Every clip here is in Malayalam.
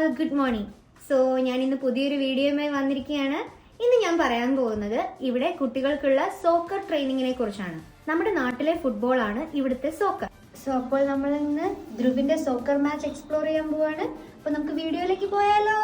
All, good morning. ഞാൻ ഇന്ന് പുതിയൊരു വീഡിയോയുമായി വന്നിരിക്കുകയാണ്. ഇന്ന് ഞാൻ പറയാൻ പോകുന്നത് ഇവിടെ കുട്ടികൾക്കുള്ള സോക്കർ ട്രെയിനിങ്ങിനെ കുറിച്ചാണ്. നമ്മുടെ നാട്ടിലെ ഫുട്ബോൾ ആണ് ഇവിടുത്തെ സോക്കർ. അപ്പോൾ നമ്മൾ ഇന്ന് ധ്രുവിന്റെ സോക്കർ മാച്ച് എക്സ്പ്ലോർ ചെയ്യാൻ പോവാണ്. അപ്പൊ നമുക്ക് വീഡിയോയിലേക്ക് പോയാലോ?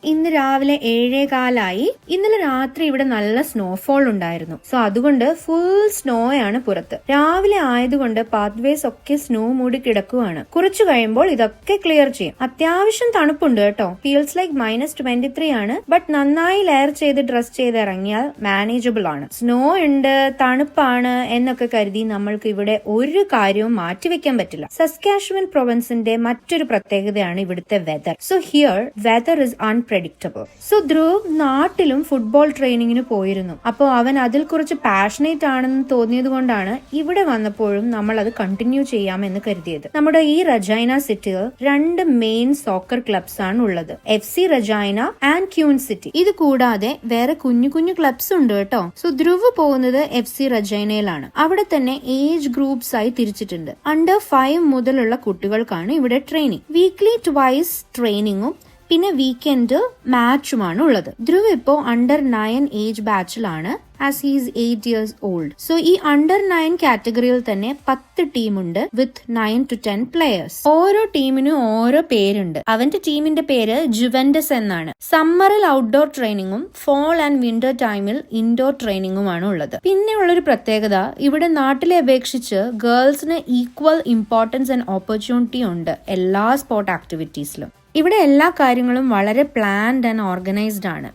ഇന്ന് രാവിലെ 7:15 ഇന്നലെ രാത്രി ഇവിടെ നല്ല സ്നോഫോൾ ഉണ്ടായിരുന്നു. അതുകൊണ്ട് ഫുൾ സ്നോ ആണ് പുറത്ത്. രാവിലെ ആയതുകൊണ്ട് പാത്വേസ് ഒക്കെ സ്നോ മൂടി കിടക്കുവാണ്. കുറച്ചു കഴിയുമ്പോൾ ഇതൊക്കെ ക്ലിയർ ചെയ്യും. അത്യാവശ്യം തണുപ്പുണ്ട് കേട്ടോ. ഫീൽസ് ലൈക്ക് -23 ആണ്. ബട്ട് നന്നായി ലെയർ ചെയ്ത് ഡ്രസ് ചെയ്ത് ഇറങ്ങിയാൽ മാനേജബിൾ ആണ്. സ്നോ ഉണ്ട്, തണുപ്പാണ് എന്നൊക്കെ കരുതി നമ്മൾക്ക് ഇവിടെ ഒരു കാര്യവും മാറ്റിവെക്കാൻ പറ്റില്ല. സസ്കാച്ചുവൻ പ്രൊവിൻസിന്റെ മറ്റൊരു പ്രത്യേകതയാണ് ഇവിടുത്തെ weather. Here weather is unpredictable. Dhruv നാട്ടിലും ഫുട്ബോൾ ട്രെയിനിങ്ങിന് പോയിരുന്നു. അപ്പോൾ അവൻ അതിൽ കുറച്ച് പാഷനേറ്റ് ആണെന്ന് തോന്നിയത് കൊണ്ടാണ് ഇവിടെ വന്നപ്പോഴും നമ്മൾ അത് കണ്ടിന്യൂ ചെയ്യാമെന്ന് കരുതിയത്. നമ്മുടെ ഈ റജൈന സിറ്റിയിൽ 2 മെയിൻ സോക്കർ ക്ലബ്സ് ആണ് ഉള്ളത്, FC റജൈന ആൻഡ് ക്യൂൻ സിറ്റി. ഇത് കൂടാതെ വേറെ കുഞ്ഞു കുഞ്ഞു ക്ലബ്സ് ഉണ്ട് കേട്ടോ. ധ്രുവ് പോകുന്നത് FC റജൈനയിലാണ്. അവിടെ തന്നെ ഏജ് ഗ്രൂപ്പ്സ് ആയി തിരിച്ചിട്ടുണ്ട്. Under 5 മുതലുള്ള കുട്ടികൾക്കാണ് ഇവിടെ ട്രെയിനിങ്. വീക്ക്ലി ട്വൈസ് ട്രെയിനിങ്ങും പിന്നെ വീക്കെൻഡ് മാച്ചുമാണ് ഉള്ളത്. ധ്രുവ് ഇപ്പോ Under 9 ഏജ് ബാച്ചിലാണ്. As he is 8 years old. ഈ Under 9 കാറ്റഗറിയിൽ തന്നെ 10 ടീമുണ്ട് വിത്ത് 9 to 10 പ്ലെയേഴ്സ്. ഓരോ ടീമിനും ഓരോ പേരുണ്ട്. അവന്റെ ടീമിന്റെ പേര് ജുവന്റസ് എന്നാണ്. സമ്മറിൽ ഔട്ട്ഡോർ ട്രെയിനിങ്ങും ഫോൾ ആൻഡ് വിന്റർ ടൈമിൽ ഇൻഡോർ ട്രെയിനിങ്ങുമാണ് ഉള്ളത്. പിന്നെ ഉള്ളൊരു പ്രത്യേകത, ഇവിടെ നാട്ടിലെ അപേക്ഷിച്ച് ഗേൾസിന് ഈക്വൽ ഇമ്പോർട്ടൻസ് ആൻഡ് ഓപ്പർച്യൂണിറ്റി ഉണ്ട് എല്ലാ സ്പോർട്ട് ആക്ടിവിറ്റീസിലും. ഇവിടെ എല്ലാ കാര്യങ്ങളും വളരെ പ്ലാൻഡ് ആൻഡ് ഓർഗനൈസ്ഡ് ആണ്.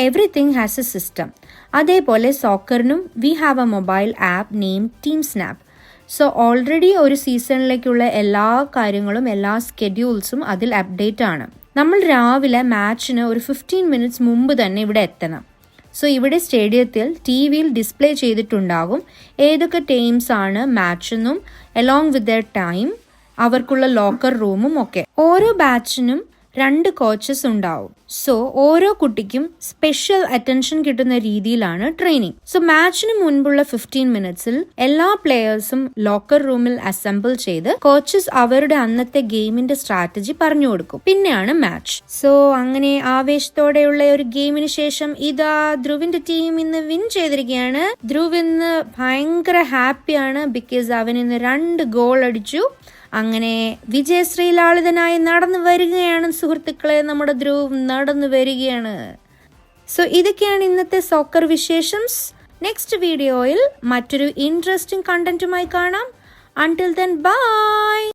Everything has a system. അതേപോലെ സോക്കറിനും we have a mobile app name team snap. Already ഒരു സീസണിലേക്കുള്ള എല്ലാ കാര്യങ്ങളും എല്ലാ സ്കെഡ്യൂൾസും അതിൽ അപ്ഡേറ്റ് ആണ്. നമ്മൾ രാവിലെ മാച്ചിന് ഒരു 15 minutes മുമ്പ് തന്നെ ഇവിടെ എത്തണം. ഇവിടെ സ്റ്റേഡിയത്തിൽ TVയിൽ ഡിസ്പ്ലേ ചെയ്തിട്ടുണ്ടാകും ഏതൊക്കെ ടീംസ് ആണ് മാച്ചെന്നും അലോങ് വിത്ത് ദർ ടൈം, അവർക്കുള്ള ലോക്കർ റൂമും ഒക്കെ. ഓരോ ബാച്ചിനും 2 കോച്ചസ് ഉണ്ടാവും. ഓരോ കുട്ടിക്കും സ്പെഷ്യൽ അറ്റൻഷൻ കിട്ടുന്ന രീതിയിലാണ് ട്രെയിനിങ്. മാച്ചിന് മുൻപുള്ള 15 minutesൽ എല്ലാ പ്ലെയേഴ്സും ലോക്കർ റൂമിൽ അസംബിൾ ചെയ്ത് കോച്ചസ് അവരുടെ അന്നത്തെ ഗെയിമിന്റെ സ്ട്രാറ്റജി പറഞ്ഞു കൊടുക്കും. പിന്നെയാണ് മാച്ച്. അങ്ങനെ ആവേശത്തോടെയുള്ള ഒരു ഗെയിമിന് ശേഷം ഇതാ ധ്രുവിന്റെ ടീം ഇന്ന് വിൻ ചെയ്തിരിക്കുകയാണ്. ധ്രുവ് ഇന്ന് ഭയങ്കര ഹാപ്പിയാണ്. ബിക്കോസ് അവൻ ഇന്ന് 2 ഗോൾ അടിച്ചു. അങ്ങനെ വിജയശ്രീലാളിതനായി നടന്നു വരികയാണ് സുഹൃത്തുക്കളെ. നമ്മുടെ ധ്രുവ് നടന്നു വരികയാണ്. ഇതൊക്കെയാണ് ഇന്നത്തെ സോക്കർ വിശേഷംസ്. നെക്സ്റ്റ് വീഡിയോയിൽ മറ്റൊരു ഇൻട്രസ്റ്റിംഗ് കണ്ടന്റുമായി കാണാം. Until then, bye.